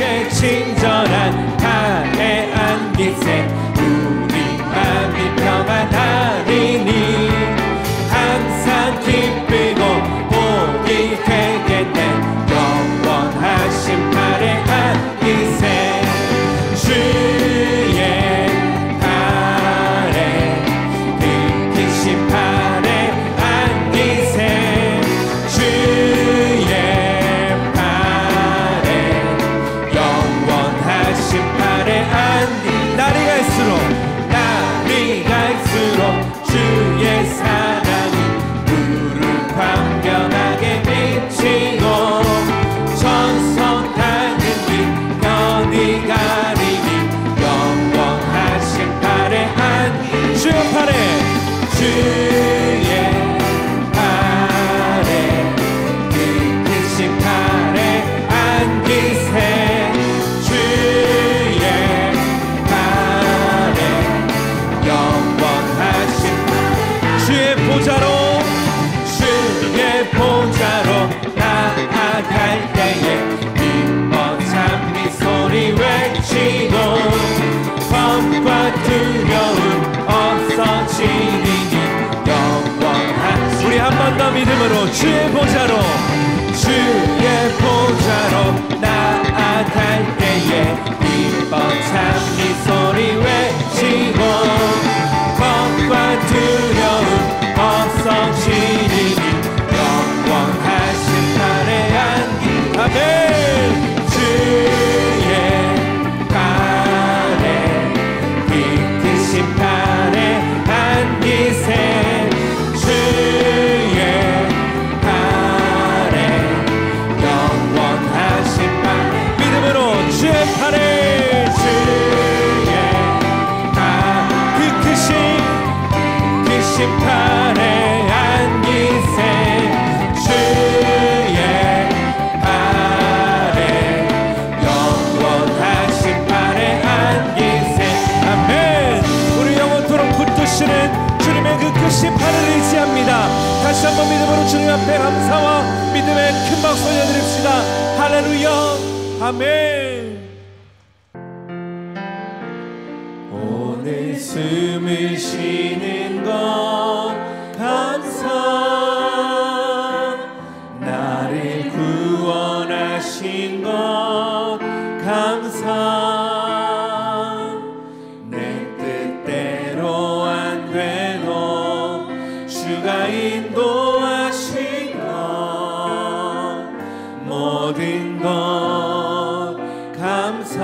우리에게 친절한 나의 안기세 우리 맘이 평안하리니 항상 기쁘고 복이 되겠네 영원하신 팔에 안기세 주의 팔에 그 팔에 안기세 주의 팔에 영원하신 팔에 안기 날이 갈수록 주의 사랑이 우를 광명하게 비치고 전성하는 길 편히 가리니 영원하신 팔에 안기 주의 팔에 그 크신 팔에 안기세 주의 팔에 영원하신 주의 보좌로 나아갈 때에 기뻐 찬미 소리 외치고 겁과 두려움 없어지리니 영원한 우리 한 번 더 믿음으로 주의 보좌로 나아갈 때에 기뻐 찬미 소리 외치고 겁과 두려움 없어지리니 영원하신 팔에 안기 아멘 주의 팔에 그 팔에 안기세 주의 팔에 영원하신 팔 믿음으로 주의 팔에 크신 팔에 안기세 주의 팔에 영원하신 팔에 안기세 아멘 우리 영원토록 붙드시는 주님의 그 크신 팔을 의지합니다. 다시 한번 믿음으로 주님 앞에 감사와 믿음의 큰 박수 올려드립시다. 할렐루야 아멘. 오늘 숨을 쉬는 것 감사 나를 구원하신 것 감사 내 뜻대로 안 돼도 주가 인도하신 것 모든 것 감사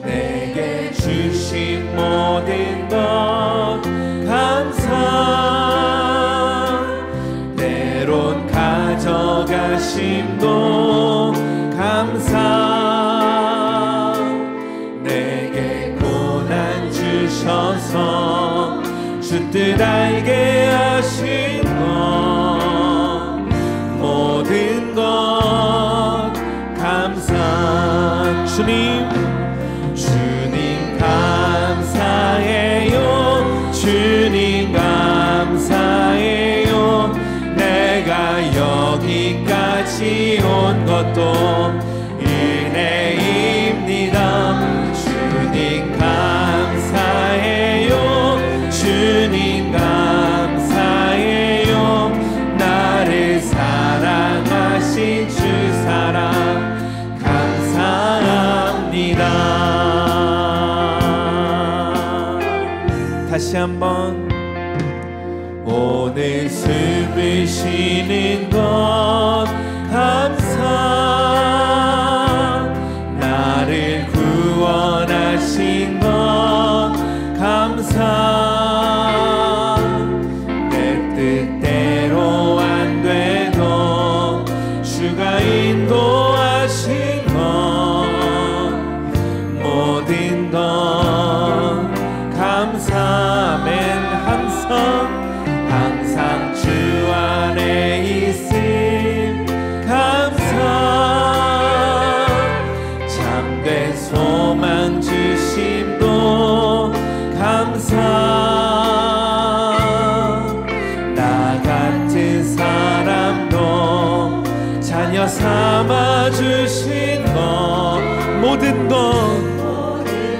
내게 주신 모든 것 감사 때론 가져가심도 감사 내게 고난 주셔서 주 뜻 알게 하신 것 모든 것 감사 주님 감사해요 주님 감사해요 내가 여기까지 온 것도 은혜입니다 주님 감사해요 주님 감사해요 나를 사랑하신 주 사랑 감사합니다. 다시 한번 오늘 숨을 쉬는 것 감사 나를 구원하신 것 감사 내 뜻대로 안 돼도 주가 인도하신 것 모든 것 감사하면 항상 주 안에 있음 감사 삼아주신 것 모든 것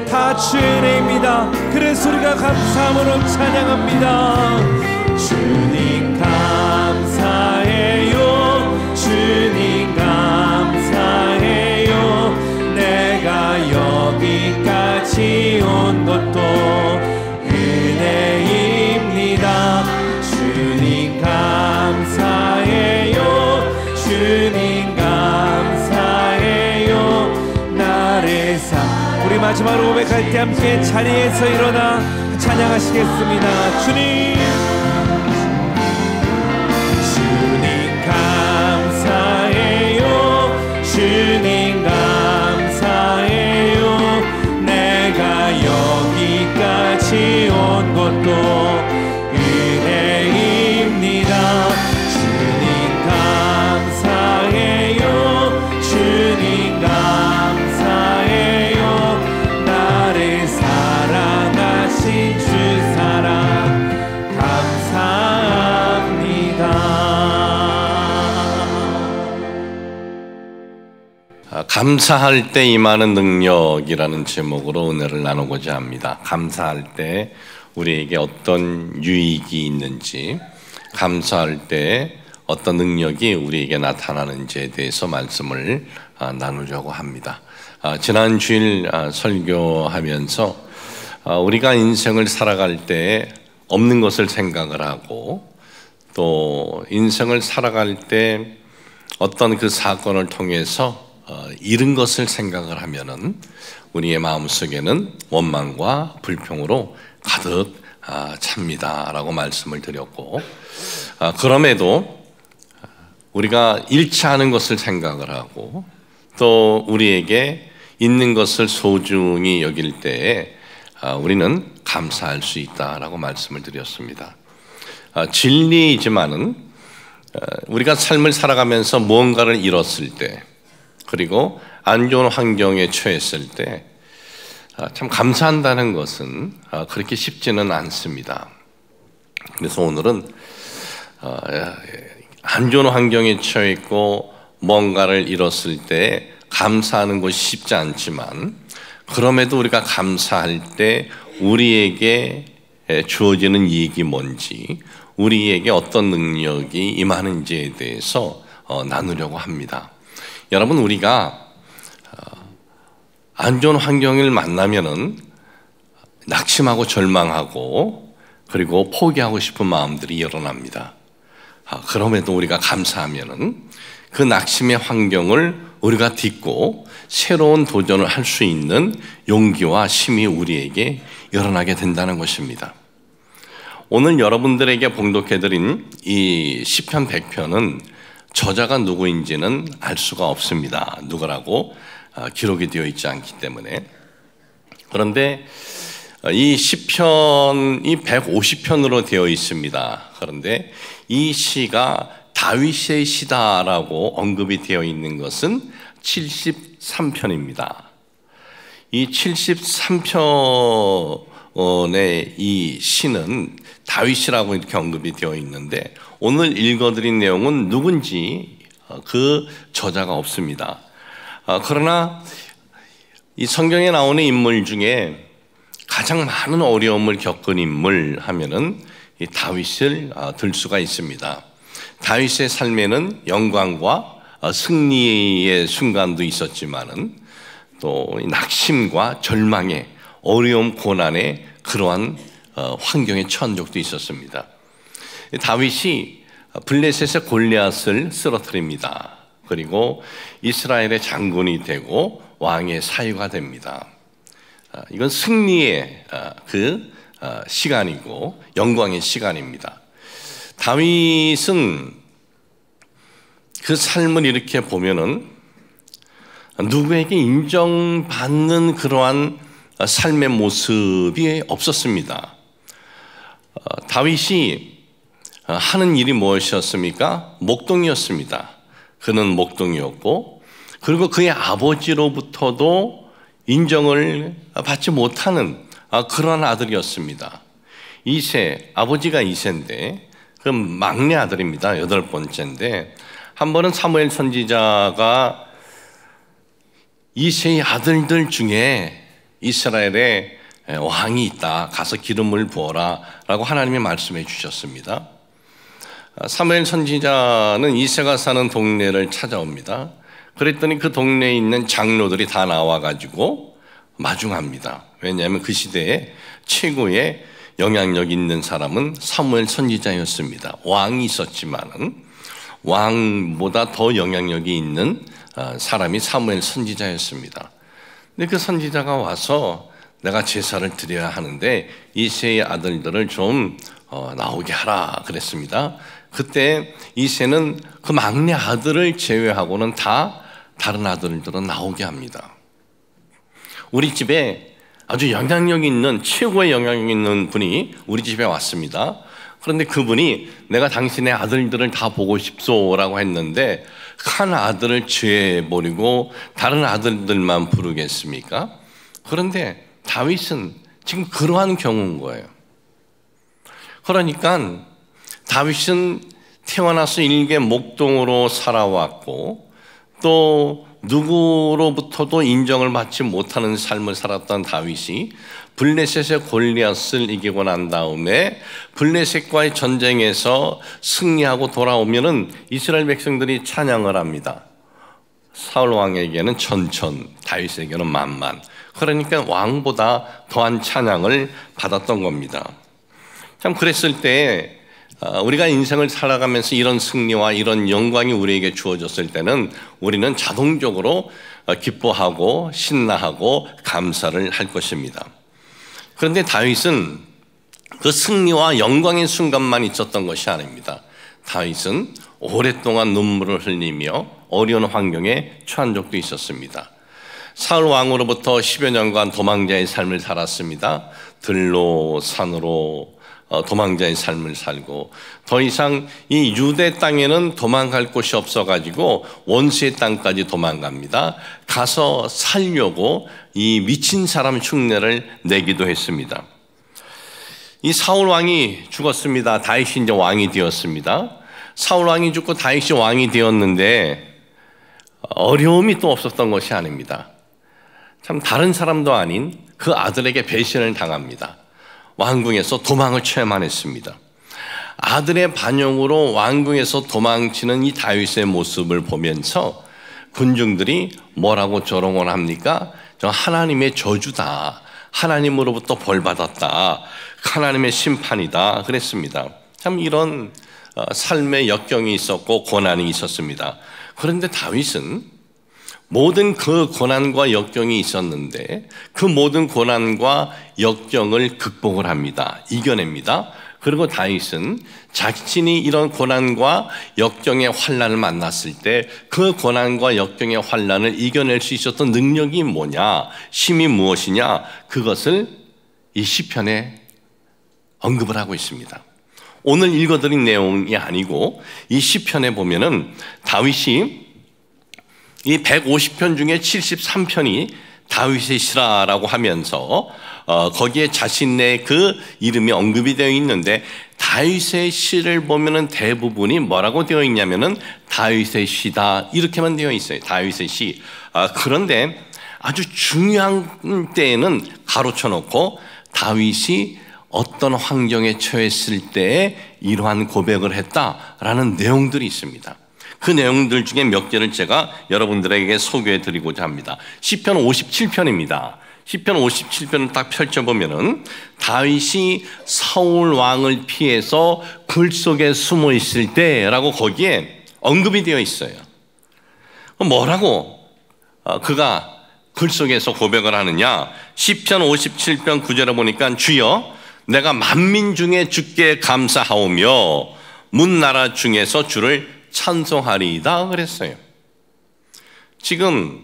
다 주의 은혜입니다. 그래서 우리가 감사함으로 찬양합니다. 주님 감사해요. 주님 감사해요. 내가 여기까지 온 것도 은혜입니다. 주님 감사해요. 주님 감사해요. 나를 우리 마지막으로 고백할 때 함께 자리에서 일어나 찬양하시겠습니다. 주님 감사해요. 주님 감사해요. 내가 여기까지 온 것도 은혜입니다. 주님 감사해요. 주님 감사해요. 나를 사랑하신 주 사랑 감사할 때 임하는 능력이라는 제목으로 은혜를 나누고자 합니다. 감사할 때 우리에게 어떤 유익이 있는지, 감사할 때 어떤 능력이 우리에게 나타나는지에 대해서 말씀을 나누려고 합니다. 지난 주일 설교하면서 우리가 인생을 살아갈 때 없는 것을 생각을 하고, 또 인생을 살아갈 때 어떤 그 사건을 통해서 잃은 것을 생각을 하면은 우리의 마음속에는 원망과 불평으로 가득 찹니다라고 말씀을 드렸고, 그럼에도 우리가 잃지 않은 것을 생각을 하고 또 우리에게 있는 것을 소중히 여길 때에 우리는 감사할 수 있다라고 말씀을 드렸습니다. 진리이지만은 우리가 삶을 살아가면서 무언가를 잃었을 때, 그리고 안 좋은 환경에 처했을 때 참 감사한다는 것은 그렇게 쉽지는 않습니다. 그래서 오늘은 안 좋은 환경에 처했고 뭔가를 잃었을 때 감사하는 것이 쉽지 않지만, 그럼에도 우리가 감사할 때 우리에게 주어지는 이익이 뭔지, 우리에게 어떤 능력이 임하는지에 대해서 나누려고 합니다. 여러분, 우리가 안 좋은 환경을 만나면은 낙심하고 절망하고 그리고 포기하고 싶은 마음들이 일어납니다. 그럼에도 우리가 감사하면은 그 낙심의 환경을 우리가 딛고 새로운 도전을 할 수 있는 용기와 힘이 우리에게 일어나게 된다는 것입니다. 오늘 여러분들에게 봉독해드린 이 시편 100편은 저자가 누구인지는 알 수가 없습니다. 누구라고 기록이 되어 있지 않기 때문에. 그런데 이 시편이 150편으로 되어 있습니다. 그런데 이 시가 다윗의 시다라고 언급이 되어 있는 것은 73편입니다. 이 73편의 이 시는 다윗이라고 이렇게 언급이 되어 있는데, 오늘 읽어드린 내용은 누군지 그 저자가 없습니다. 그러나 이 성경에 나오는 인물 중에 가장 많은 어려움을 겪은 인물 하면은 이 다윗을 들 수가 있습니다. 다윗의 삶에는 영광과 승리의 순간도 있었지만은 또 낙심과 절망의 어려움, 고난의 그러한 환경에 처한 적도 있었습니다. 다윗이 블레셋의 골리앗을 쓰러뜨립니다. 그리고 이스라엘의 장군이 되고 왕의 사유가 됩니다. 이건 승리의 그 시간이고 영광의 시간입니다. 다윗은 그 삶을 이렇게 보면은 누구에게 인정받는 그러한 삶의 모습이 없었습니다. 다윗이 하는 일이 무엇이었습니까? 목동이었습니다. 그는 목동이었고, 그리고 그의 아버지로부터도 인정을 받지 못하는 그런 아들이었습니다. 이세, 아버지가 이세인데 그 막내 아들입니다. 8번째인데 한 번은 사무엘 선지자가 이새의 아들들 중에 이스라엘에 왕이 있다, 가서 기름을 부어라 라고 하나님이 말씀해 주셨습니다. 사무엘 선지자는 이새가 사는 동네를 찾아옵니다. 그랬더니 그 동네에 있는 장로들이 다 나와가지고 마중합니다. 왜냐하면 그 시대에 최고의 영향력 있는 사람은 사무엘 선지자였습니다. 왕이 있었지만은 왕보다 더 영향력이 있는 사람이 사무엘 선지자였습니다. 근데 그 선지자가 와서 내가 제사를 드려야 하는데 이새의 아들들을 좀 나오게 하라 그랬습니다. 그때 이새는 그 막내 아들을 제외하고는 다 다른 아들들은 나오게 합니다. 우리 집에 아주 영향력 있는, 최고의 영향력 있는 분이 우리 집에 왔습니다. 그런데 그분이 내가 당신의 아들들을 다 보고 싶소라고 했는데 한 아들을 제해버리고 다른 아들들만 부르겠습니까? 그런데 다윗은 지금 그러한 경우인 거예요. 그러니까 다윗은 태어나서 일개 목동으로 살아왔고 또 누구로부터도 인정을 받지 못하는 삶을 살았던 다윗이 블레셋의 골리앗을 이기고 난 다음에 블레셋과의 전쟁에서 승리하고 돌아오면은 이스라엘 백성들이 찬양을 합니다. 사울 왕에게는 천천, 다윗에게는 만만. 그러니까 왕보다 더한 찬양을 받았던 겁니다. 참 그랬을 때 우리가 인생을 살아가면서 이런 승리와 이런 영광이 우리에게 주어졌을 때는 우리는 자동적으로 기뻐하고 신나하고 감사를 할 것입니다. 그런데 다윗은 그 승리와 영광의 순간만 있었던 것이 아닙니다. 다윗은 오랫동안 눈물을 흘리며 어려운 환경에 처한 적도 있었습니다. 사울 왕으로부터 10여 년간 도망자의 삶을 살았습니다. 들로 산으로 도망자의 삶을 살고 더 이상 이 유대 땅에는 도망갈 곳이 없어가지고 원수의 땅까지 도망갑니다. 가서 살려고 이 미친 사람 흉내를 내기도 했습니다. 이 사울 왕이 죽었습니다. 다윗이 이제 왕이 되었습니다. 사울 왕이 죽고 다윗이 왕이 되었는데 어려움이 또 없었던 것이 아닙니다. 참 다른 사람도 아닌 그 아들에게 배신을 당합니다. 왕궁에서 도망을 쳐야만 했습니다. 아들의 반영으로 왕궁에서 도망치는 이 다윗의 모습을 보면서 군중들이 뭐라고 조롱을 합니까? 저 하나님의 저주다. 하나님으로부터 벌받았다. 하나님의 심판이다. 그랬습니다. 참 이런 삶의 역경이 있었고 고난이 있었습니다. 그런데 다윗은 모든 그 고난과 역경이 있었는데 그 모든 고난과 역경을 극복을 합니다. 이겨냅니다. 그리고 다윗은 자신이 이런 고난과 역경의 환난을 만났을 때 그 고난과 역경의 환난을 이겨낼 수 있었던 능력이 뭐냐, 힘이 무엇이냐, 그것을 이 시편에 언급을 하고 있습니다. 오늘 읽어드린 내용이 아니고 이 시편에 보면은 다윗이 이 150편 중에 73편이 다윗의 시라라고 하면서 거기에 자신의 그 이름이 언급이 되어 있는데 다윗의 시를 보면은 대부분이 뭐라고 되어 있냐면은 다윗의 시다 이렇게만 되어 있어요. 다윗의 시. 그런데 아주 중요한 때에는 가로쳐 놓고 다윗이 어떤 환경에 처했을 때에 이러한 고백을 했다라는 내용들이 있습니다. 그 내용들 중에 몇 개를 제가 여러분들에게 소개해 드리고자 합니다. 시편 57편입니다. 시편 57편을 딱 펼쳐보면은 다윗이 사울 왕을 피해서 굴 속에 숨어 있을 때라고 거기에 언급이 되어 있어요. 뭐라고 그가 굴 속에서 고백을 하느냐? 시편 57편 9절에 보니까 주여 내가 만민 중에 주께 감사하오며 문나라 중에서 주를 찬송하리이다 그랬어요. 지금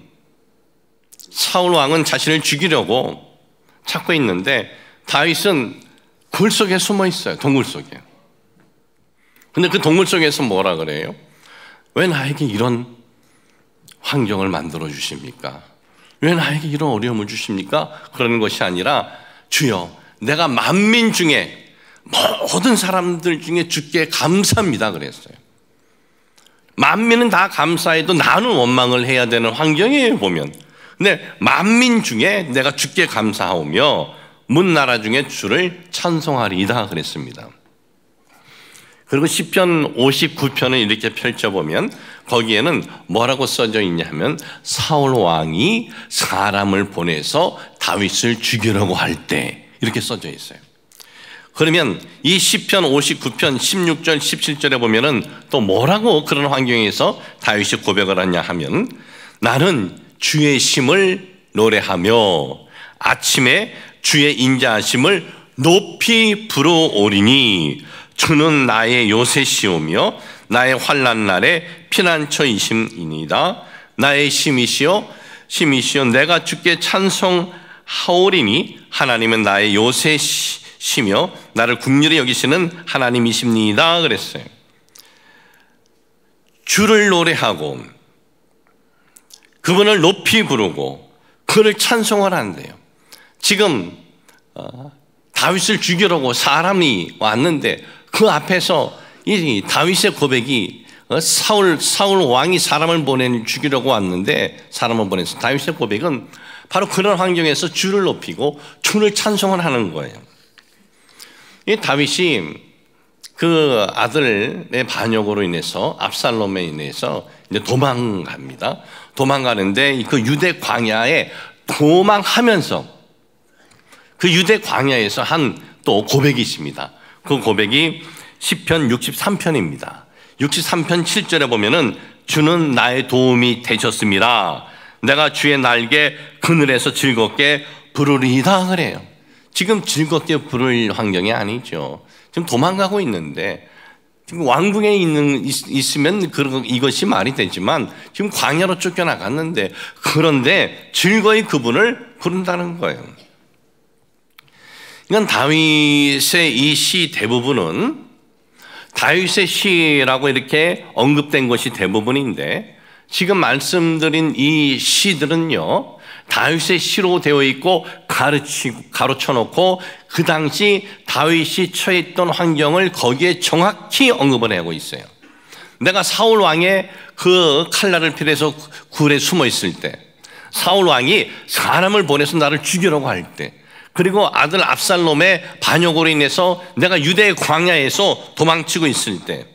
사울 왕은 자신을 죽이려고 찾고 있는데 다윗은 굴 속에 숨어 있어요. 동굴 속에. 근데 그 동굴 속에서 뭐라 그래요? 왜 나에게 이런 환경을 만들어 주십니까? 왜 나에게 이런 어려움을 주십니까? 그러는 것이 아니라 주여 내가 만민 중에 모든 사람들 중에 주께 감사합니다 그랬어요. 만민은 다 감사해도 나는 원망을 해야 되는 환경이에요, 보면. 근데 만민 중에 내가 주께 감사하오며 문 나라 중에 주를 찬송하리이다 그랬습니다. 그리고 시편 59편을 이렇게 펼쳐보면 거기에는 뭐라고 써져 있냐면 사울 왕이 사람을 보내서 다윗을 죽이려고 할 때 이렇게 써져 있어요. 그러면 이 시편 59편 16절 17절에 보면은 또 뭐라고 그런 환경에서 다윗이 고백을 하냐 하면 나는 주의 심을 노래하며 아침에 주의 인자하심을 높이 부르오리니 주는 나의 요새시오며 나의 환난 날에 피난처이심이니이다. 나의 심이시여 내가 주께 찬송하오리니 하나님은 나의 요새시며 나를 긍휼히 여기시는 하나님이십니다 그랬어요. 주를 노래하고 그분을 높이 부르고 그를 찬송을 한대요. 지금 다윗을 죽이려고 사람이 왔는데 그 앞에서 이 다윗의 고백이 사울 왕이 사람을 죽이려고 왔는데 사람을 보내서 다윗의 고백은 바로 그런 환경에서 주를 높이고 주를 찬송을 하는 거예요. 이 다윗이 그 아들의 반역으로 인해서 압살롬에 인해서 이제 도망갑니다. 도망가는데 그 유대 광야에 도망하면서 그 유대 광야에서 한 또 고백이 있습니다. 그 고백이 시편 63편입니다. 63편 7절에 보면은 주는 나의 도움이 되셨습니다. 내가 주의 날개 그늘에서 즐겁게 부르리이다 그래요. 지금 즐겁게 부를 환경이 아니죠. 지금 도망가고 있는데 지금 왕궁에 있으면 이것이 말이 되지만 지금 광야로 쫓겨나갔는데 그런데 즐거이 그분을 부른다는 거예요. 이건 다윗의 이 시 대부분은 다윗의 시라고 이렇게 언급된 것이 대부분인데 지금 말씀드린 이 시들은요 다윗의 시로 되어 있고 가로쳐 놓고 그 당시 다윗이 처했던 환경을 거기에 정확히 언급을 하고 있어요. 내가 사울 왕의 그 칼날을 필해서 굴에 숨어 있을 때, 사울 왕이 사람을 보내서 나를 죽이려고 할 때, 그리고 아들 압살롬의 반역으로 인해서 내가 유대 광야에서 도망치고 있을 때,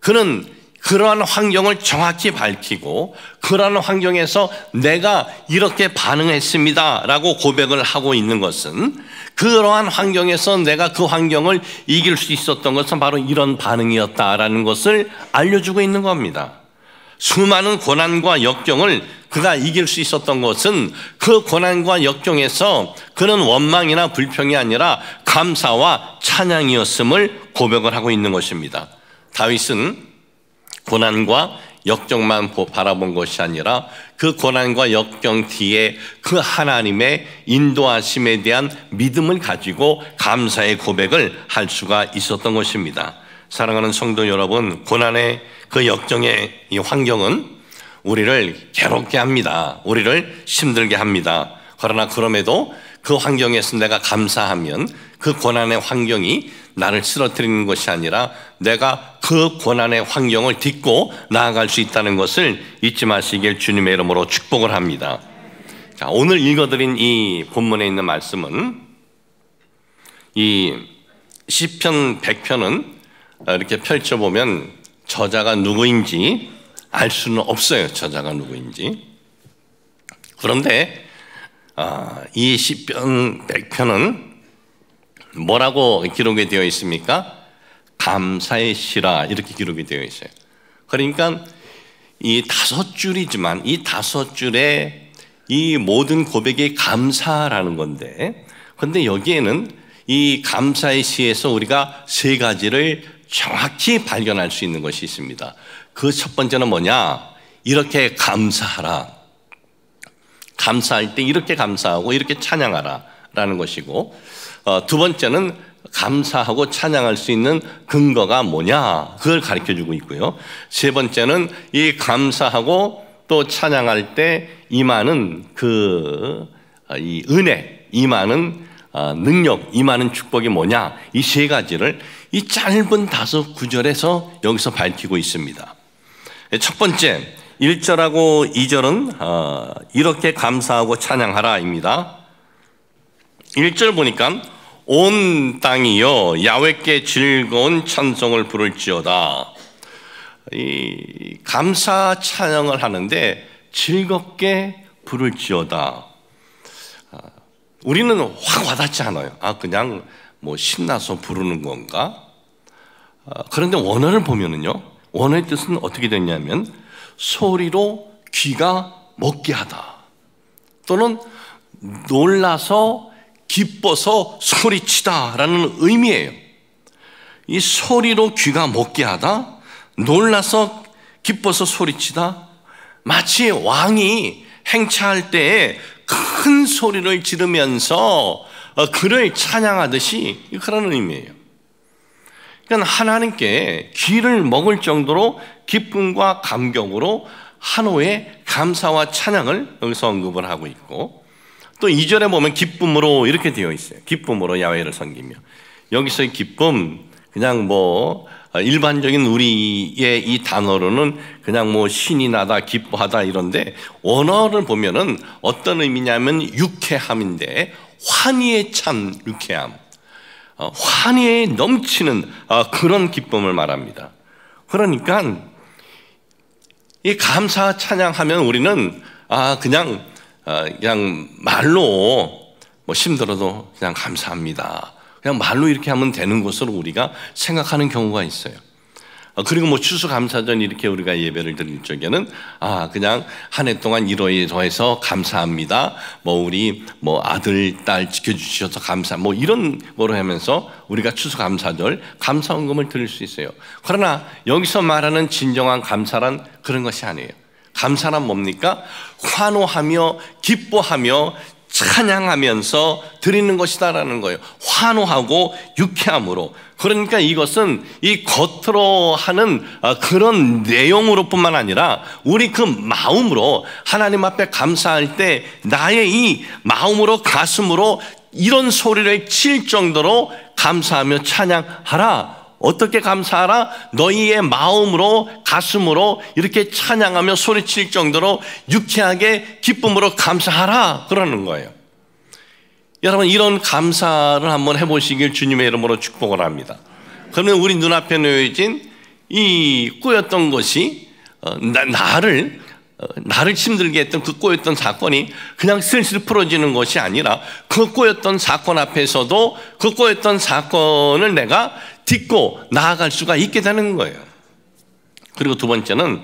그는 그러한 환경을 정확히 밝히고 그러한 환경에서 내가 이렇게 반응했습니다 라고 고백을 하고 있는 것은 그러한 환경에서 내가 그 환경을 이길 수 있었던 것은 바로 이런 반응이었다라는 것을 알려주고 있는 겁니다. 수많은 고난과 역경을 그가 이길 수 있었던 것은 그 고난과 역경에서 그는 원망이나 불평이 아니라 감사와 찬양이었음을 고백을 하고 있는 것입니다. 다윗은 고난과 역경만 바라본 것이 아니라 그 고난과 역경 뒤에 그 하나님의 인도하심에 대한 믿음을 가지고 감사의 고백을 할 수가 있었던 것입니다. 사랑하는 성도 여러분, 고난의 그 역경의 이 환경은 우리를 괴롭게 합니다. 우리를 힘들게 합니다. 그러나 그럼에도 그 환경에서 내가 감사하면 그 고난의 환경이 나를 쓰러뜨리는 것이 아니라 내가 그 고난의 환경을 딛고 나아갈 수 있다는 것을 잊지 마시길 주님의 이름으로 축복을 합니다. 자, 오늘 읽어드린 이 본문에 있는 말씀은 이 시편 100편은 이렇게 펼쳐보면 저자가 누구인지 알 수는 없어요. 저자가 누구인지. 그런데 이 시편 100편은 뭐라고 기록이 되어 있습니까? 감사의 시라 이렇게 기록이 되어 있어요. 그러니까 이 5줄이지만 이 5줄에 이 모든 고백이 감사라는 건데, 그런데 여기에는 이 감사의 시에서 우리가 3가지를 정확히 발견할 수 있는 것이 있습니다. 그 첫 번째는 뭐냐? 이렇게 감사하라. 감사할 때 이렇게 감사하고 이렇게 찬양하라 라는 것이고, 두 번째는 감사하고 찬양할 수 있는 근거가 뭐냐, 그걸 가르쳐주고 있고요. 세 번째는 이 감사하고 또 찬양할 때 임하는 이 은혜, 임하는 능력, 임하는 축복이 뭐냐, 이 3가지를 이 짧은 5구절에서 여기서 밝히고 있습니다. 첫 번째 1절하고 2절은 이렇게 감사하고 찬양하라입니다. 1절 보니까 온 땅이여 야훼께 즐거운 찬송을 부를지어다. 이 감사 찬양을 하는데 즐겁게 부를지어다. 우리는 확 와닿지 않아요. 그냥 뭐 신나서 부르는 건가? 그런데 원어를 보면은요, 원어의 뜻은 어떻게 됐냐면 소리로 귀가 먹게 하다, 또는 놀라서 기뻐서 소리치다라는 의미예요. 이 소리로 귀가 먹게 하다, 놀라서 기뻐서 소리치다, 마치 왕이 행차할 때에 큰 소리를 지르면서 그를 찬양하듯이 그런 의미예요. 그러니까 하나님께 귀를 먹을 정도로 기쁨과 감격으로 한호의 감사와 찬양을 여기서 언급을 하고 있고, 또 2절에 보면 기쁨으로 이렇게 되어 있어요. 기쁨으로 야훼를 섬기며. 여기서의 기쁨, 그냥 뭐 일반적인 우리의 이 단어로는 그냥 뭐 신이 나다, 기뻐하다 이런데, 원어를 보면은 어떤 의미냐면 유쾌함인데, 환희에 찬 유쾌함, 환희에 넘치는 그런 기쁨을 말합니다. 그러니까 이 감사 찬양하면 우리는 그냥 말로 뭐 힘들어도 그냥 감사합니다, 그냥 말로 이렇게 하면 되는 것으로 우리가 생각하는 경우가 있어요. 그리고 뭐 추수감사전 이렇게 우리가 예배를 드릴 적에는 그냥 한 해 동안 이러이러해서 감사합니다, 뭐 우리 뭐 아들 딸 지켜주셔서 감사, 뭐 이런 거로 하면서 우리가 추수감사절 감사헌금을 드릴 수 있어요. 그러나 여기서 말하는 진정한 감사란 그런 것이 아니에요. 감사란 뭡니까? 환호하며 기뻐하며 찬양하면서 드리는 것이다라는 거예요. 환호하고 유쾌함으로. 그러니까 이것은 이 겉으로 하는 그런 내용으로 뿐만 아니라 우리 그 마음으로 하나님 앞에 감사할 때 나의 이 마음으로, 가슴으로 이런 소리를 칠 정도로 감사하며 찬양하라. 어떻게 감사하라? 너희의 마음으로, 가슴으로 이렇게 찬양하며 소리칠 정도로 유쾌하게 기쁨으로 감사하라, 그러는 거예요. 여러분, 이런 감사를 한번 해보시길 주님의 이름으로 축복을 합니다. 그러면 우리 눈앞에 놓여진 이 꼬였던 것이 나를 힘들게 했던 그 꼬였던 사건이 그냥 슬슬 풀어지는 것이 아니라, 그 꼬였던 사건 앞에서도 그 꼬였던 사건을 내가 딛고 나아갈 수가 있게 되는 거예요. 그리고 두 번째는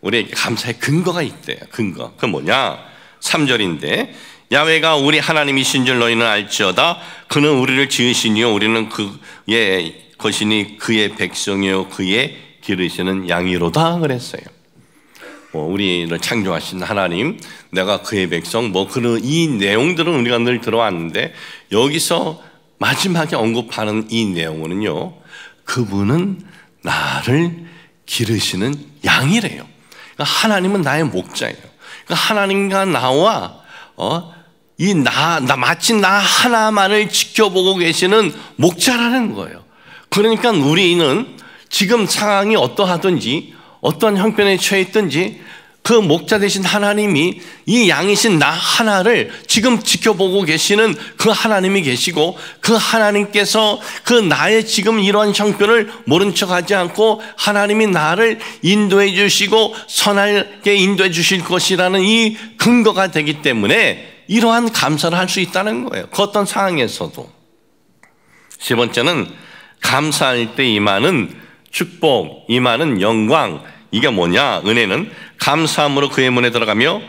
우리에게 감사의 근거가 있대요. 근거. 그건 뭐냐? 3절인데 야훼가 우리 하나님이신 줄 너희는 알지어다. 그는 우리를 지으시니요 우리는 그의 것이니 그의 백성이요 그의 기르시는 양이로다 그랬어요. 우리를 창조하신 하나님, 내가 그의 백성, 그런 이 내용들은 우리가 늘 들어왔는데, 여기서 마지막에 언급하는 이 내용은요, 그분은 나를 기르시는 양이래요. 그러니까 하나님은 나의 목자예요. 그러니까 하나님과 나와 마치 나 하나만을 지켜보고 계시는 목자라는 거예요. 그러니까 우리는 지금 상황이 어떠하든지 어떤 형편에 처해 있든지 그 목자 되신 하나님이 이 양이신 나 하나를 지금 지켜보고 계시는 그 하나님이 계시고, 그 하나님께서 그 나의 지금 이러한 형편을 모른 척하지 않고 하나님이 나를 인도해 주시고 선하게 인도해 주실 것이라는 이 근거가 되기 때문에 이러한 감사를 할 수 있다는 거예요. 그 어떤 상황에서도. 세 번째는 감사할 때 임하는 축복, 임하는 영광. 이게 뭐냐? 은혜는 감사함으로 그의 문에 들어가며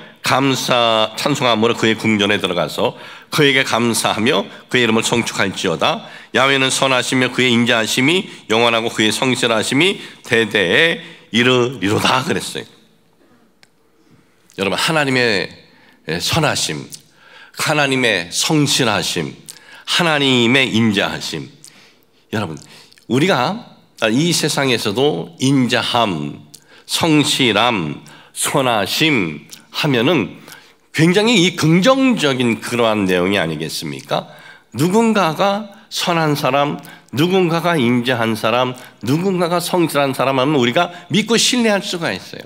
찬송함으로 그의 궁전에 들어가서 그에게 감사하며 그의 이름을 송축할지어다. 야훼는 선하시며 그의 인자하심이 영원하고 그의 성실하심이 대대에 이르리로다 그랬어요. 여러분, 하나님의 선하심, 하나님의 성실하심, 하나님의 인자하심, 여러분, 우리가 이 세상에서도 인자함, 성실함, 선하심 하면은 굉장히 이 긍정적인 그러한 내용이 아니겠습니까? 누군가가 선한 사람, 누군가가 인자한 사람, 누군가가 성실한 사람 하면 우리가 믿고 신뢰할 수가 있어요.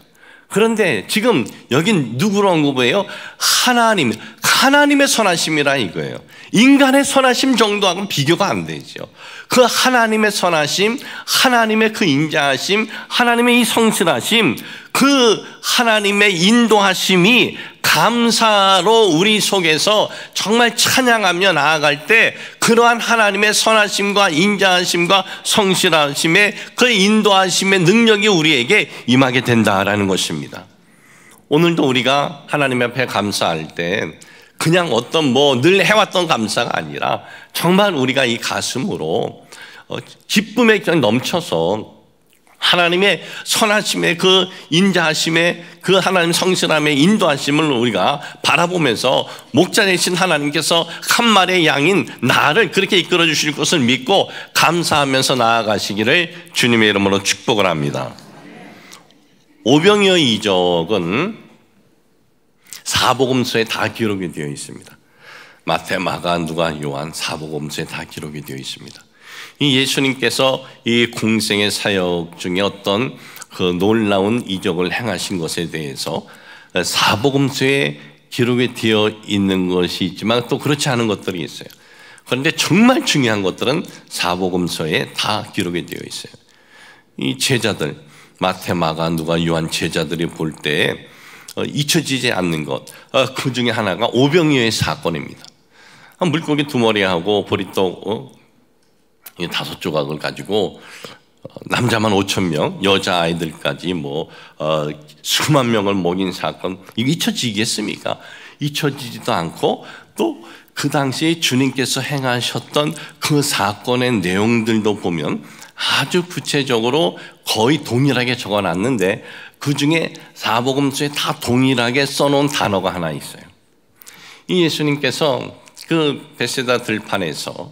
그런데 지금 여긴 누구로 언급해요? 하나님의 선하심이라 이거예요. 인간의 선하심 정도하고는 비교가 안 되죠. 그 하나님의 선하심, 하나님의 그 인자하심, 하나님의 이 성실하심, 그 하나님의 인도하심이 감사로 우리 속에서 정말 찬양하며 나아갈 때 그러한 하나님의 선하심과 인자하심과 성실하심의 그 인도하심의 능력이 우리에게 임하게 된다라는 것입니다. 오늘도 우리가 하나님 앞에 감사할 때 그냥 어떤 늘 해왔던 감사가 아니라 정말 우리가 이 가슴으로 기쁨에 넘쳐서 하나님의 선하심의 그 인자하심의 그 하나님 성실함의 인도하심을 우리가 바라보면서 목자 되신 하나님께서 한 마리의 양인 나를 그렇게 이끌어 주실 것을 믿고 감사하면서 나아가시기를 주님의 이름으로 축복을 합니다. 오병이어의 이적은 사복음서에 다 기록이 되어 있습니다. 마태, 마가, 누가, 요한 사복음서에 다 기록이 되어 있습니다. 이 예수님께서 이 공생의 사역 중에 어떤 그 놀라운 이적을 행하신 것에 대해서 사복음서에 기록이 되어 있는 것이 있지만 또 그렇지 않은 것들이 있어요. 그런데 정말 중요한 것들은 사복음서에 다 기록이 되어 있어요. 이 제자들, 마태, 마가, 누가, 요한 제자들이 볼 때 잊혀지지 않는 것, 그 중에 하나가 오병이어의 사건입니다. 물고기 2마리하고 보리떡 5조각을 가지고 남자만 5,000명, 여자아이들까지 수만 명을 먹인 사건, 이거 잊혀지겠습니까? 잊혀지지도 않고 또 그 당시에 주님께서 행하셨던 그 사건의 내용들도 보면 아주 구체적으로 거의 동일하게 적어놨는데 그 중에 사복음서에 다 동일하게 써놓은 단어가 하나 있어요. 이 예수님께서 그 베세다 들판에서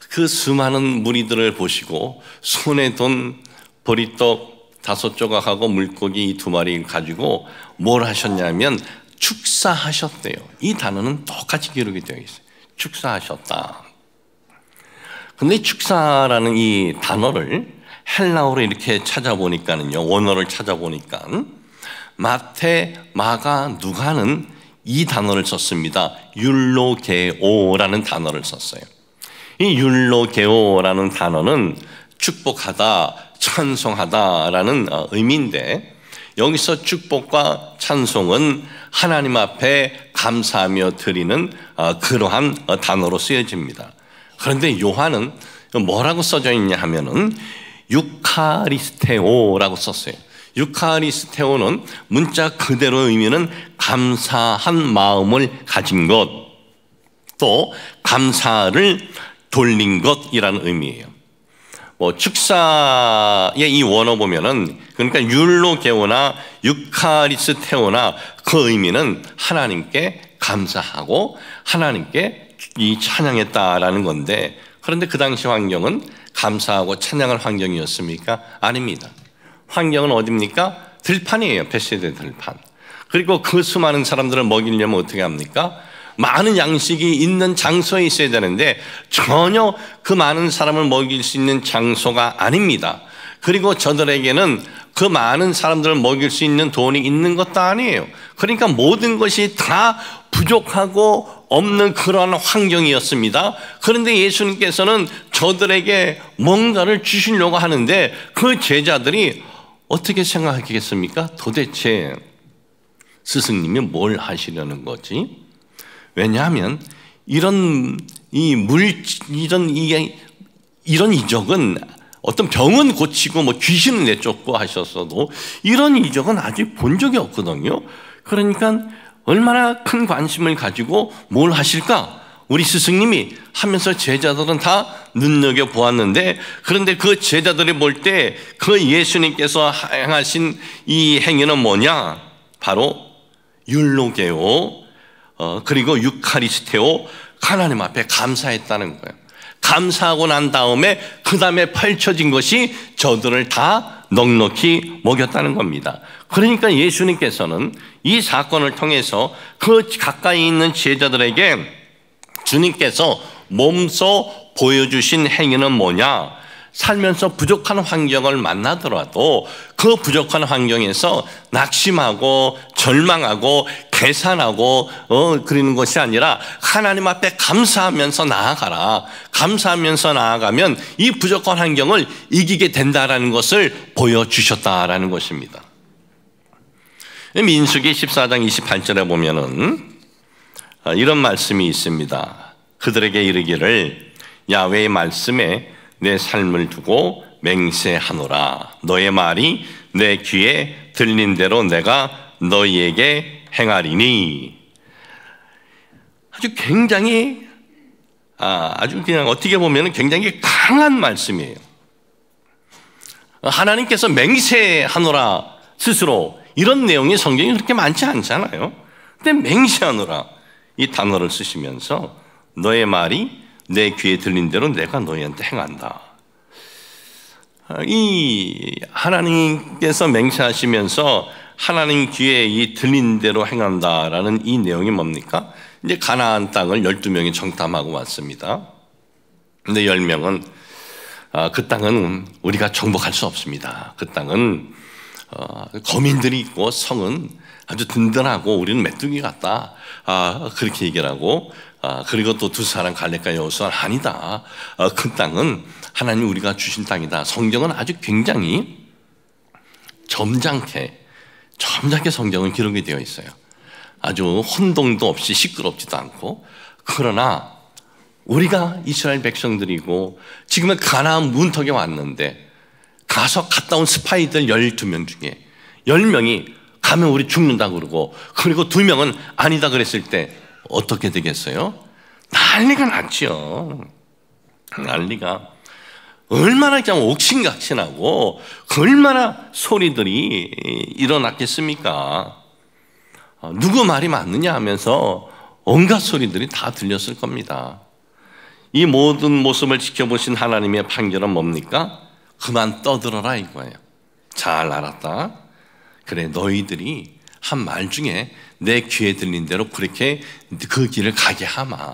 그 수많은 무리들을 보시고 손에 돈 보리떡 5조각하고 물고기 2마리 가지고 뭘 하셨냐면 축사하셨대요. 이 단어는 똑같이 기록이 되어 있어요. 축사하셨다. 근데 축사라는 이 단어를 헬라어로 이렇게 찾아보니까는요, 원어를 찾아보니까 마태, 마가, 누가는 이 단어를 썼습니다. 율로게오라는 단어를 썼어요. 이 율로게오라는 단어는 축복하다, 찬송하다라는 의미인데 여기서 축복과 찬송은 하나님 앞에 감사하며 드리는 그러한 단어로 쓰여집니다. 그런데 요한은 뭐라고 써져 있냐 하면은 유카리스테오라고 썼어요. 유카리스테오는 문자 그대로 의미는 감사한 마음을 가진 것, 또 감사를 돌린 것이라는 의미예요. 축사의 이 원어 보면은 그러니까 율로게오나 유카리스테오나 그 의미는 하나님께 감사하고 하나님께 이 찬양했다라는 건데, 그런데 그 당시 환경은 감사하고 찬양할 환경이었습니까? 아닙니다. 환경은 어디입니까? 들판이에요. 베세다 들판. 그리고 그 수많은 사람들을 먹이려면 어떻게 합니까? 많은 양식이 있는 장소에 있어야 되는데 전혀 그 많은 사람을 먹일 수 있는 장소가 아닙니다. 그리고 저들에게는 그 많은 사람들을 먹일 수 있는 돈이 있는 것도 아니에요. 그러니까 모든 것이 다 부족하고 없는 그러한 환경이었습니다. 그런데 예수님께서는 저들에게 뭔가를 주시려고 하는데 그 제자들이 어떻게 생각하겠습니까? 도대체 스승님이 뭘 하시려는 거지? 왜냐하면 이런 이적은 어떤 병은 고치고 귀신은 내쫓고 하셨어도 이런 이적은 아직 본 적이 없거든요. 그러니까 얼마나 큰 관심을 가지고 뭘 하실까? 우리 스승님이 하면서 제자들은 다 눈여겨보았는데, 그런데 그 제자들이 볼 때 그 예수님께서 행하신 이 행위는 뭐냐? 바로 율로게오 그리고 유카리스테오, 하나님 앞에 감사했다는 거예요. 감사하고 난 다음에 그 다음에 펼쳐진 것이 저들을 다 넉넉히 먹였다는 겁니다. 그러니까 예수님께서는 이 사건을 통해서 그 가까이 있는 제자들에게 주님께서 몸소 보여주신 행위는 뭐냐? 살면서 부족한 환경을 만나더라도 그 부족한 환경에서 낙심하고 절망하고 계산하고 그러는 것이 아니라 하나님 앞에 감사하면서 나아가라. 감사하면서 나아가면 이 부족한 환경을 이기게 된다라는 것을 보여주셨다라는 것입니다. 민수기 14장 28절에 보면은 이런 말씀이 있습니다. 그들에게 이르기를 야훼의 말씀에 내 삶을 두고 맹세하노라. 너의 말이 내 귀에 들린 대로 내가 너희에게 행하리니. 아주 굉장히 아주 그냥 어떻게 보면 굉장히 강한 말씀이에요. 하나님께서 맹세하노라 스스로, 이런 내용이 성경에 그렇게 많지 않잖아요. 근데 맹세하노라 이 단어를 쓰시면서 너의 말이 내 귀에 들린 대로 내가 너희한테 행한다. 이 하나님께서 맹세하시면서 하나님 귀에 이 들린 대로 행한다라는 이 내용이 뭡니까? 이제 가나안 땅을 12명이 정탐하고 왔습니다. 근데 10명은 그 땅은 우리가 정복할 수 없습니다. 그 땅은 거민들이 있고 성은 아주 든든하고 우리는 메뚜기 같다. 그렇게 얘기를 하고, 그리고 또 두 사람 갈렙과 여호수아는 아니다. 그 땅은 하나님 우리가 주신 땅이다. 성경은 아주 굉장히 점잖게 성경은 기록이 되어 있어요. 아주 혼동도 없이 시끄럽지도 않고. 그러나 우리가 이스라엘 백성들이고 지금은 가나안 문턱에 왔는데 가서 갔다 온 스파이들 12명 중에 10명이 가면 우리 죽는다 그러고, 그리고 2명은 아니다 그랬을 때 어떻게 되겠어요? 난리가 났죠. 난리가 얼마나 그냥 옥신각신하고 얼마나 소리들이 일어났겠습니까? 누구 말이 맞느냐 하면서 온갖 소리들이 다 들렸을 겁니다. 이 모든 모습을 지켜보신 하나님의 판결은 뭡니까? 그만 떠들어라 이거예요. 잘 알았다. 그래, 너희들이 한 말 중에 내 귀에 들린 대로 그렇게 그 길을 가게 하마.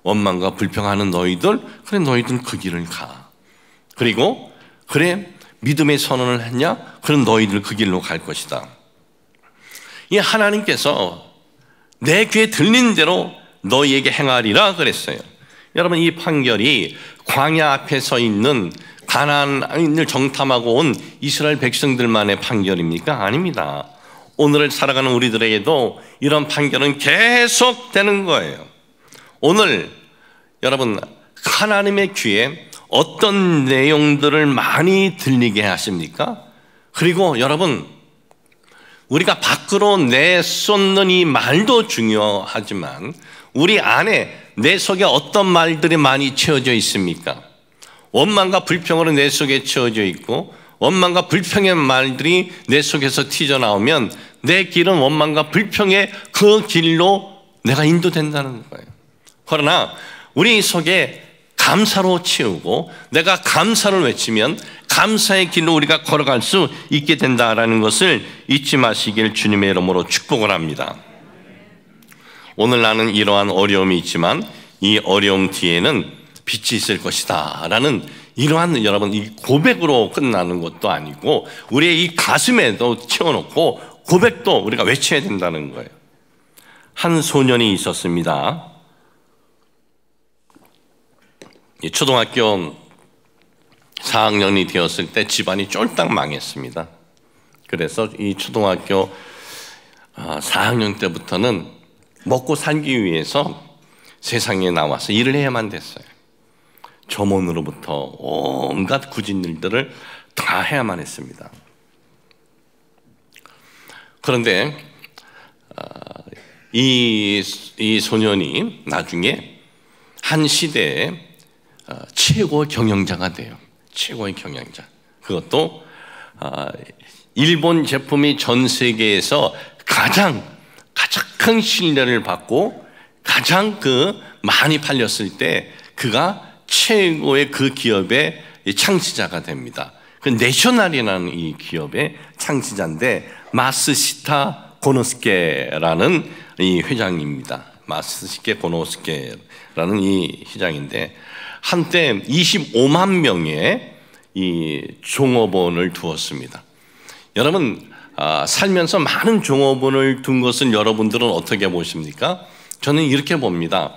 원망과 불평하는 너희들, 그래 너희들 그 길을 가. 그리고 그래 믿음의 선언을 했냐? 그럼 너희들 그 길로 갈 것이다. 이 하나님께서 내 귀에 들린 대로 너희에게 행하리라 그랬어요. 여러분, 이 판결이 광야 앞에 서 있는 가나안을 정탐하고 온 이스라엘 백성들만의 판결입니까? 아닙니다. 오늘을 살아가는 우리들에게도 이런 판결은 계속 되는 거예요. 오늘 여러분, 하나님의 귀에 어떤 내용들을 많이 들리게 하십니까? 그리고 여러분, 우리가 밖으로 내쏟는 이 말도 중요하지만 우리 안에 내 속에 어떤 말들이 많이 채워져 있습니까? 원망과 불평으로 내 속에 채워져 있고 원망과 불평의 말들이 내 속에서 튀어나오면 내 길은 원망과 불평의 그 길로 내가 인도된다는 거예요. 그러나 우리 속에 감사로 채우고 내가 감사를 외치면 감사의 길로 우리가 걸어갈 수 있게 된다는 것을 잊지 마시길 주님의 이름으로 축복을 합니다. 오늘 나는 이러한 어려움이 있지만 이 어려움 뒤에는 빛이 있을 것이다 라는 이러한 여러분 이 고백으로 끝나는 것도 아니고 우리의 이 가슴에도 채워놓고 고백도 우리가 외쳐야 된다는 거예요. 한 소년이 있었습니다. 초등학교 4학년이 되었을 때 집안이 쫄딱 망했습니다. 그래서 이 초등학교 4학년 때부터는 먹고 살기 위해서 세상에 나와서 일을 해야만 됐어요. 점원으로부터 온갖 굳은 일들을 다 해야만 했습니다. 그런데 이 소년이 나중에 한 시대에 최고의 경영자가 돼요. 최고의 경영자. 그것도 일본 제품이 전 세계에서 가장 큰 신뢰를 받고 가장 많이 팔렸을 때 그가 최고의 그 기업의 창시자가 됩니다. 그 내셔널이라는 이 기업의 창시자인데 마스시타 고노스케라는 이 회장입니다. 마스시타 고노스케라는 이 회장인데 한때 25만 명의 이 종업원을 두었습니다. 여러분, 살면서 많은 종업원을 둔 것을 여러분들은 어떻게 보십니까? 저는 이렇게 봅니다.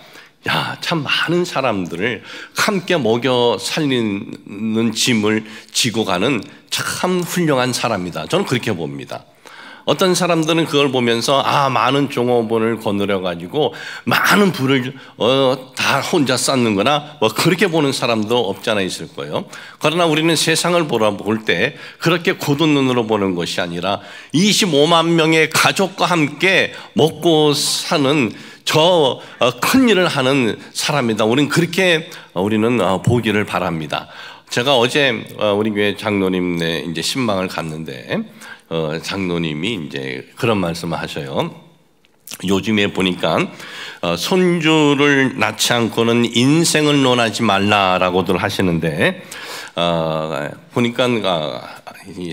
야, 참 많은 사람들을 함께 먹여 살리는 짐을 지고 가는 참 훌륭한 사람이다. 저는 그렇게 봅니다. 어떤 사람들은 그걸 보면서 많은 종업원을 거느려 가지고 많은 부를 다 혼자 쌓는 거나 뭐 그렇게 보는 사람도 없지 않아 있을 거예요. 그러나 우리는 세상을 볼 때 그렇게 고든 눈으로 보는 것이 아니라 25만 명의 가족과 함께 먹고 사는 저 큰 일을 하는 사람이다. 우리는 그렇게 보기를 바랍니다. 제가 어제 우리 교회 장로님네 이제 신방을 갔는데 장로님이 이제 그런 말씀을 하셔요. 요즘에 보니까 손주를 낳지 않고는 인생을 논하지 말라라고들 하시는데 보니까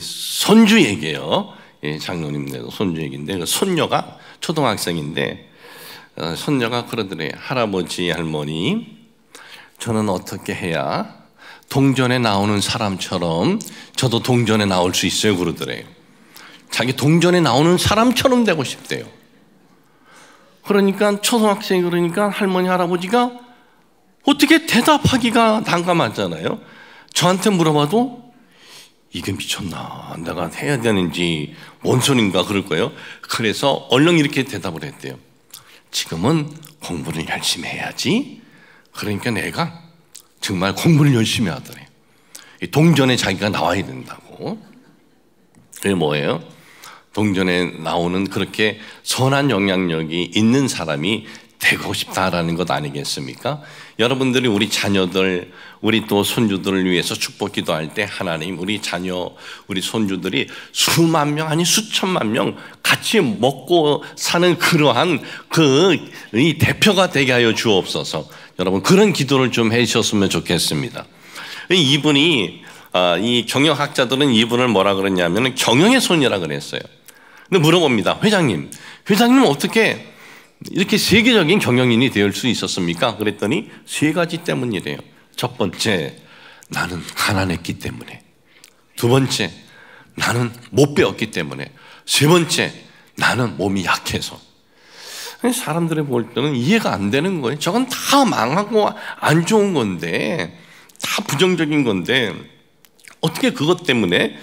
손주 얘기예요. 장로님네도 손주 얘기인데 그 손녀가 초등학생인데 손녀가 그러더래요. 할아버지 할머니, 저는 어떻게 해야 동전에 나오는 사람처럼 저도 동전에 나올 수 있어요? 그러더래요. 자기 동전에 나오는 사람처럼 되고 싶대요. 그러니까 초등학생이 그러니까 할머니 할아버지가 어떻게 대답하기가 난감하잖아요. 저한테 물어봐도 이게 미쳤나, 내가 해야 되는지 뭔 소린가 그럴 거예요. 그래서 얼른 이렇게 대답을 했대요. 지금은 공부를 열심히 해야지. 그러니까 내가 정말 공부를 열심히 하더래요. 동전에 자기가 나와야 된다고. 그게 뭐예요? 동전에 나오는 그렇게 선한 영향력이 있는 사람이 되고 싶다라는 것 아니겠습니까? 여러분들이 우리 자녀들, 우리 또 손주들을 위해서 축복 기도할 때 하나님, 우리 자녀, 우리 손주들이 수만 명 아니 수천만 명 같이 먹고 사는 그러한 이 대표가 되게 하여 주옵소서. 여러분 그런 기도를 좀 해주셨으면 좋겠습니다. 이분이 이 경영학자들은 이분을 뭐라 그랬냐면 경영의 손이라 그랬어요. 근데 물어봅니다. 회장님 어떻게 이렇게 세계적인 경영인이 될 수 있었습니까? 그랬더니 세 가지 때문이래요. 첫 번째, 나는 가난했기 때문에. 두 번째, 나는 못 배웠기 때문에. 세 번째, 나는 몸이 약해서. 사람들이 볼 때는 이해가 안 되는 거예요. 저건 다 망하고 안 좋은 건데, 다 부정적인 건데 어떻게 그것 때문에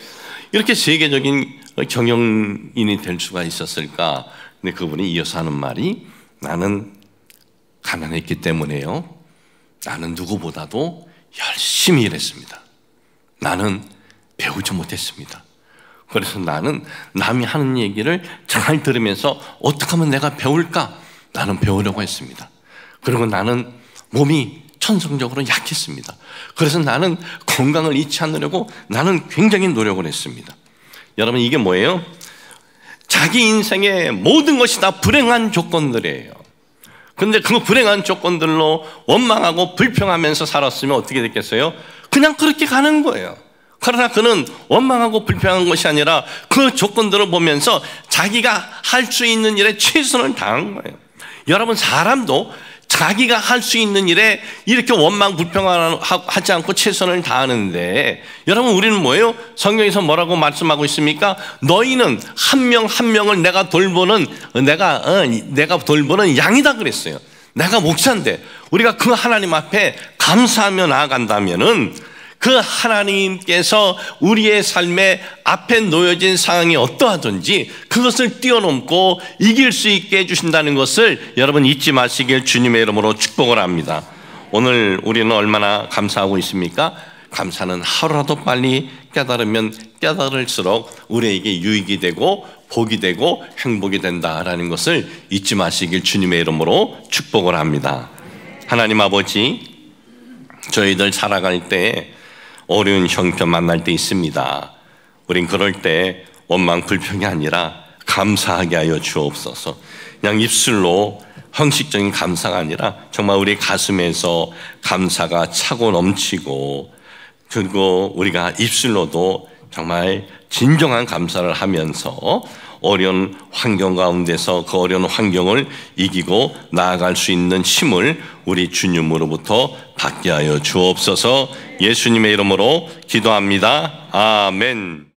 이렇게 세계적인 경영인이 될 수가 있었을까? 근데 그분이 이어서 하는 말이, 나는 가난했기 때문에요, 나는 누구보다도 열심히 일했습니다. 나는 배우지 못했습니다. 그래서 나는 남이 하는 얘기를 잘 들으면서 어떻게 하면 내가 배울까? 나는 배우려고 했습니다. 그리고 나는 몸이 천성적으로 약했습니다. 그래서 나는 건강을 잃지 않으려고 나는 굉장히 노력을 했습니다. 여러분 이게 뭐예요? 자기 인생의 모든 것이 다 불행한 조건들이에요. 근데 그 불행한 조건들로 원망하고 불평하면서 살았으면 어떻게 됐겠어요? 그냥 그렇게 가는 거예요. 그러나 그는 원망하고 불평한 것이 아니라 그 조건들을 보면서 자기가 할 수 있는 일에 최선을 다한 거예요. 여러분 사람도 자기가 할 수 있는 일에 이렇게 원망 불평하지 않고 최선을 다하는데, 여러분 우리는 뭐예요? 성경에서 뭐라고 말씀하고 있습니까? 너희는 한 명 한 명을 내가 돌보는 양이다 그랬어요. 내가 목사인데 우리가 그 하나님 앞에 감사하며 나아간다면은 그 하나님께서 우리의 삶에 앞에 놓여진 상황이 어떠하든지 그것을 뛰어넘고 이길 수 있게 해주신다는 것을 여러분 잊지 마시길 주님의 이름으로 축복을 합니다. 오늘 우리는 얼마나 감사하고 있습니까? 감사는 하루라도 빨리 깨달으면 깨달을수록 우리에게 유익이 되고 복이 되고 행복이 된다라는 것을 잊지 마시길 주님의 이름으로 축복을 합니다. 하나님 아버지, 저희들 살아갈 때 어려운 형편 만날 때 있습니다. 우린 그럴 때 원망 불평이 아니라 감사하게 하여 주옵소서. 그냥 입술로 형식적인 감사가 아니라 정말 우리 가슴에서 감사가 차고 넘치고, 그리고 우리가 입술로도 정말 진정한 감사를 하면서 어려운 환경 가운데서 그 어려운 환경을 이기고 나아갈 수 있는 힘을 우리 주님으로부터 받게 하여 주옵소서. 예수님의 이름으로 기도합니다. 아멘.